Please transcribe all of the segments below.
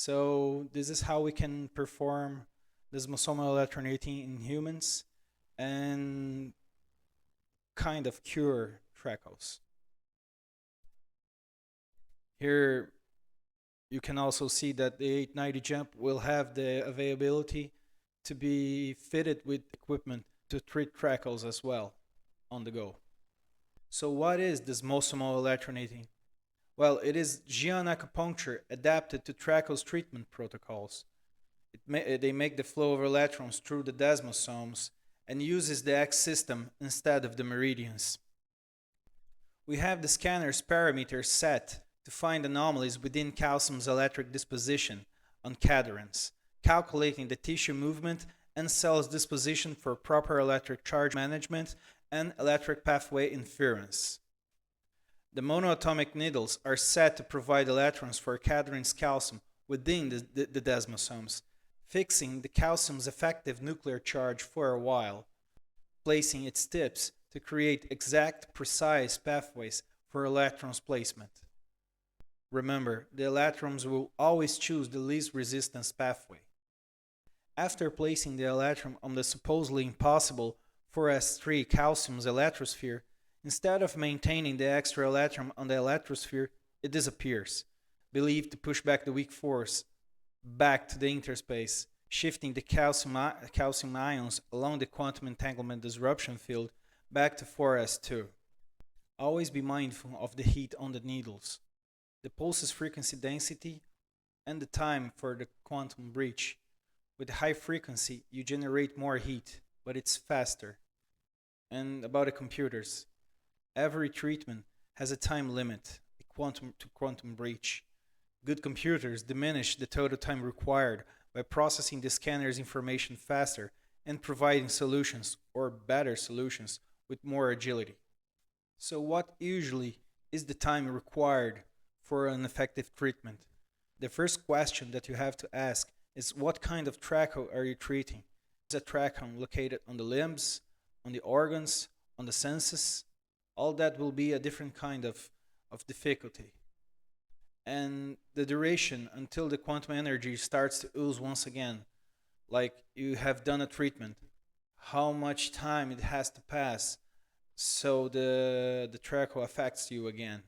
So this is how we can perform desmosomal electronegating in humans and kind of cure TREchoes. Here you can also see that the 890 jump will have the availability to be fitted with equipment to treat TREchoes as well on the go. So what is desmosomal electronegating? Well, it is xi'an acupuncture adapted to TREchoes treatment protocols. They make the flow of electrons through the desmosomes and uses the X system instead of the meridians. We have the scanner's parameters set to find anomalies within calcium's electric disposition on cadherins, calculating the tissue movement and cell's disposition for proper electric charge management and electric pathway inference. The monoatomic needles are set to provide electrons for cadherin's calcium within the desmosomes, fixing the calcium's effective nuclear charge for a while, placing its tips to create exact, precise pathways for electrons placement. Remember, the electrons will always choose the least resistance pathway. After placing the electron on the supposedly impossible 4s3 calcium's electrosphere, instead of maintaining the extra electron on the electrosphere, it disappears, believed to push back the weak force back to the interspace, shifting the calcium ions along the quantum entanglement disruption field back to 4s2. Always be mindful of the heat on the needles, the pulse's frequency density, and the time for the quantum breach. With high frequency, you generate more heat, but it's faster. And about the computers, every treatment has a time limit, a quantum to quantum breach. Good computers diminish the total time required by processing the scanner's information faster and providing solutions, or better solutions, with more agility. So what usually is the time required for an effective treatment? The first question that you have to ask is, what kind of TREcho are you treating? Is a TREcho located on the limbs, on the organs, on the senses? All that will be a different kind of difficulty. And the duration until the quantum energy starts to ooze once again, like you have done a treatment, how much time it has to pass so the TREcho affects you again.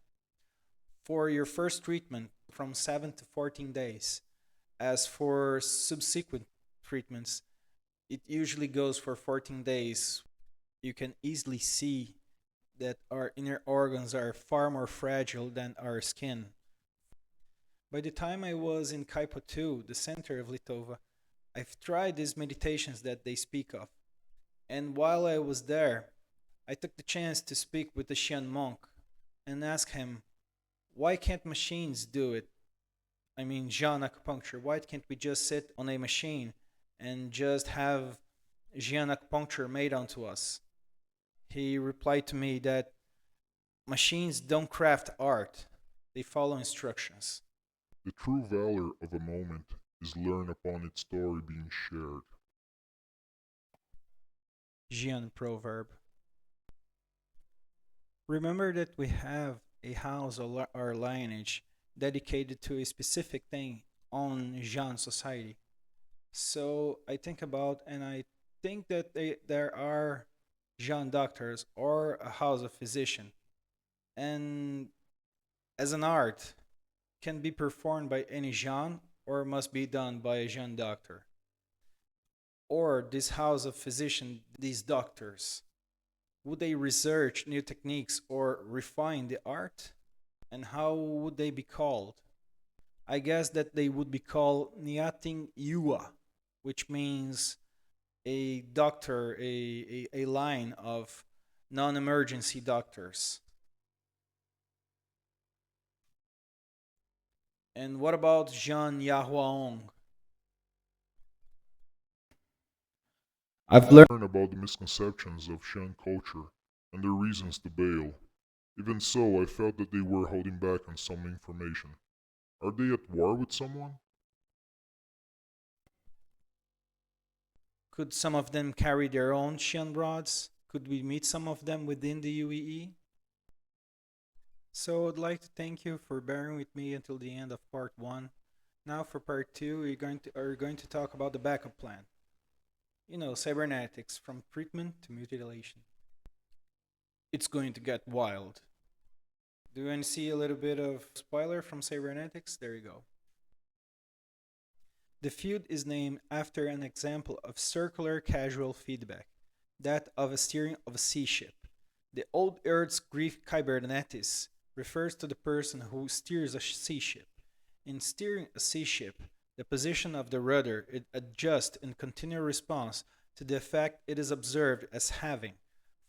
For your first treatment, from 7 to 14 days. As for subsequent treatments, it usually goes for 14 days. You can easily see that our inner organs are far more fragile than our skin. By the time I was in Kaipo 2, the center of Litova, I've tried these meditations that they speak of. And while I was there, I took the chance to speak with the xi'an monk and ask him, why can't machines do it? I mean, xi'an acupuncture. Why can't we just sit on a machine and just have xi'an acupuncture made onto us? He replied to me that machines don't craft art, they follow instructions. The true valor of a moment is learned upon its story being shared. Xi'an proverb. Remember that we have a house or lineage dedicated to a specific thing on xi'an society. So I think about, and I think that there are xi'an doctors or a house of physician. And as an art, can be performed by any xi'an or must be done by a xi'an doctor. Or this house of physician, these doctors, would they research new techniques or refine the art? And how would they be called? I guess that they would be called Niating Yua, which means a doctor, a line of non-emergency doctors. And what about Jean Yahuaong? I've I've learned learned about the misconceptions of xi'an culture and their reasons to bail. Even so, I felt that they were holding back on some information. Are they at war with someone? could some of them carry their own xi'an rods? Could we meet some of them within the UEE? So I'd like to thank you for bearing with me until the end of part 1. Now for part 2, we're going to talk about the backup plan. You know, cybernetics, from treatment to mutilation. It's going to get wild. Do you want to see a little bit of spoiler from cybernetics? There you go. The field is named after an example of circular causal feedback, that of a steering of a sea ship. The old Earth's Greek cybernetis refers to the person who steers a sea ship. In steering a sea ship, the position of the rudder it adjusts in continual response to the effect it is observed as having,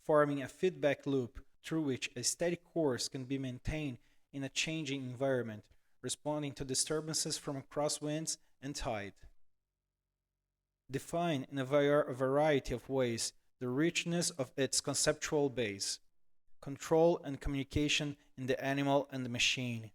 forming a feedback loop through which a steady course can be maintained in a changing environment, responding to disturbances from crosswinds and tide. Define in a variety of ways the richness of its conceptual base, control and communication in the animal and the machine,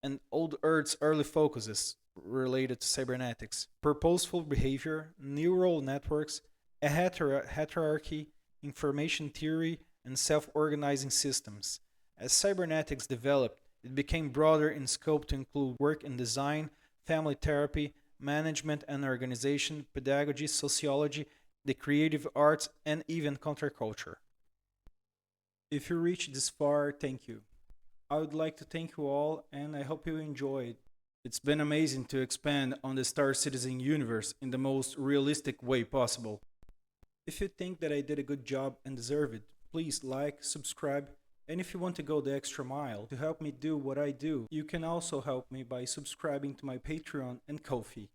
and Old Earth's early focuses related to cybernetics, purposeful behavior, neural networks, a hierarchy, information theory, and self-organizing systems. As cybernetics developed, it became broader in scope to include work in design, family therapy, management and organization, pedagogy, sociology, the creative arts, and even counterculture. If you reached this far, thank you. I would like to thank you all, and I hope you enjoyed. It's been amazing to expand on the Star Citizen universe in the most realistic way possible. If you think that I did a good job and deserve it, please like, subscribe, and if you want to go the extra mile to help me do what I do, you can also help me by subscribing to my Patreon and Ko-fi.